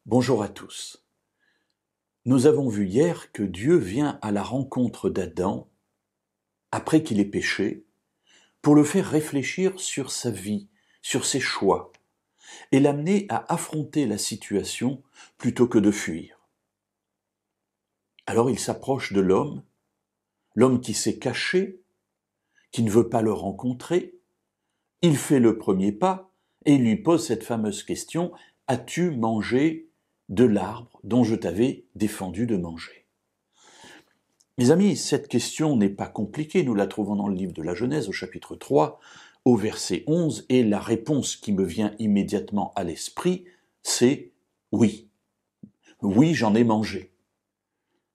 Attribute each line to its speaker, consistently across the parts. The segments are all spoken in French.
Speaker 1: Bonjour à tous. Nous avons vu hier que Dieu vient à la rencontre d'Adam, après qu'il ait péché, pour le faire réfléchir sur sa vie, sur ses choix, et l'amener à affronter la situation plutôt que de fuir. Alors il s'approche de l'homme qui s'est caché, qui ne veut pas le rencontrer, il fait le premier pas et il lui pose cette fameuse question « As-tu mangé de l'arbre dont je t'avais défendu de manger ?» Mes amis, cette question n'est pas compliquée, nous la trouvons dans le livre de la Genèse au chapitre 3, au verset 11, et la réponse qui me vient immédiatement à l'esprit, c'est « oui ». Oui, j'en ai mangé.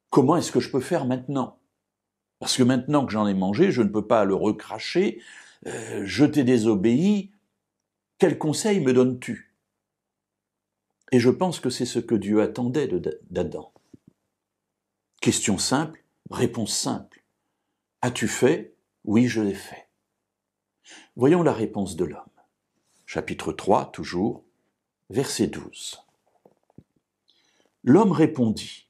Speaker 1: Comment est-ce que je peux faire maintenant ? Parce que maintenant que j'en ai mangé, je ne peux pas le recracher, je t'ai désobéi, quel conseil me donnes-tu ? Et je pense que c'est ce que Dieu attendait d'Adam. Question simple, réponse simple. As-tu fait ? Oui, je l'ai fait. Voyons la réponse de l'homme. Chapitre 3, toujours, verset 12. L'homme répondit :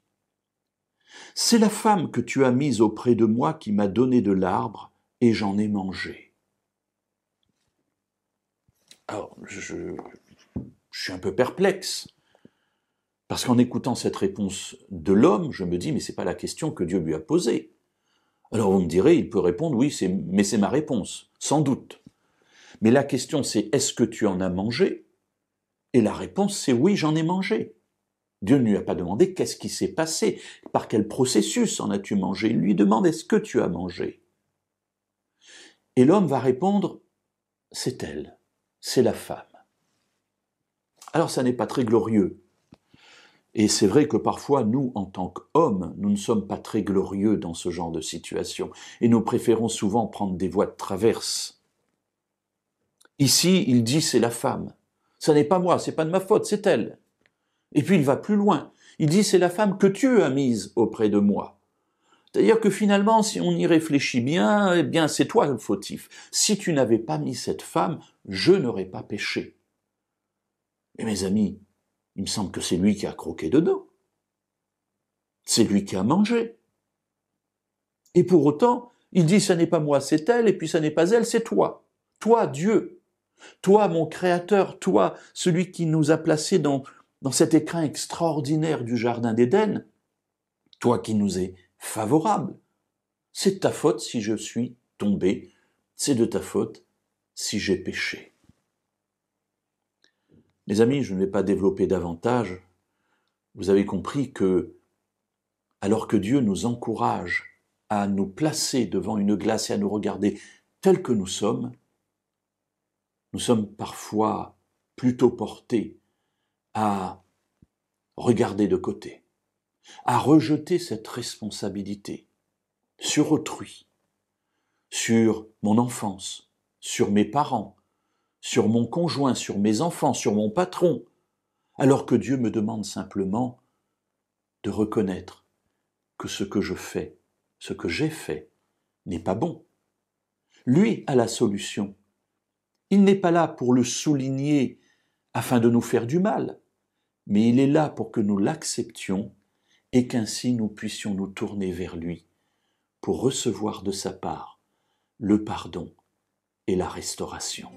Speaker 1: « C'est la femme que tu as mise auprès de moi qui m'a donné de l'arbre et j'en ai mangé. » Alors, je suis un peu perplexe, parce qu'en écoutant cette réponse de l'homme, je me dis, mais c'est pas la question que Dieu lui a posée. Alors vous me direz, il peut répondre, oui, mais c'est ma réponse, sans doute. Mais la question c'est, est-ce que tu en as mangé ? Et la réponse c'est, oui, j'en ai mangé. Dieu ne lui a pas demandé qu'est-ce qui s'est passé, par quel processus en as-tu mangé. Il lui demande, est-ce que tu as mangé ? Et l'homme va répondre, c'est elle, c'est la femme. Alors ça n'est pas très glorieux. Et c'est vrai que parfois, nous, en tant qu'hommes, nous ne sommes pas très glorieux dans ce genre de situation. Et nous préférons souvent prendre des voies de traverse. Ici, il dit c'est la femme. Ça n'est pas moi, c'est pas de ma faute, c'est elle. Et puis il va plus loin. Il dit c'est la femme que tu as mise auprès de moi. C'est-à-dire que finalement, si on y réfléchit bien, eh bien c'est toi le fautif. Si tu n'avais pas mis cette femme, je n'aurais pas péché. Et mes amis, il me semble que c'est lui qui a croqué dedans. C'est lui qui a mangé. Et pour autant, il dit, ça n'est pas moi, c'est elle, et puis ça n'est pas elle, c'est toi. Toi, Dieu. Toi, mon Créateur. Toi, celui qui nous a placés dans cet écrin extraordinaire du Jardin d'Éden. Toi qui nous es favorable. C'est de ta faute si je suis tombé. C'est de ta faute si j'ai péché. Mes amis, je ne vais pas développer davantage. Vous avez compris que, alors que Dieu nous encourage à nous placer devant une glace et à nous regarder tels que nous sommes parfois plutôt portés à regarder de côté, à rejeter cette responsabilité sur autrui, sur mon enfance, sur mes parents, sur mon conjoint, sur mes enfants, sur mon patron, alors que Dieu me demande simplement de reconnaître que ce que je fais, ce que j'ai fait, n'est pas bon. Lui a la solution. Il n'est pas là pour le souligner afin de nous faire du mal, mais il est là pour que nous l'acceptions et qu'ainsi nous puissions nous tourner vers lui pour recevoir de sa part le pardon et la restauration.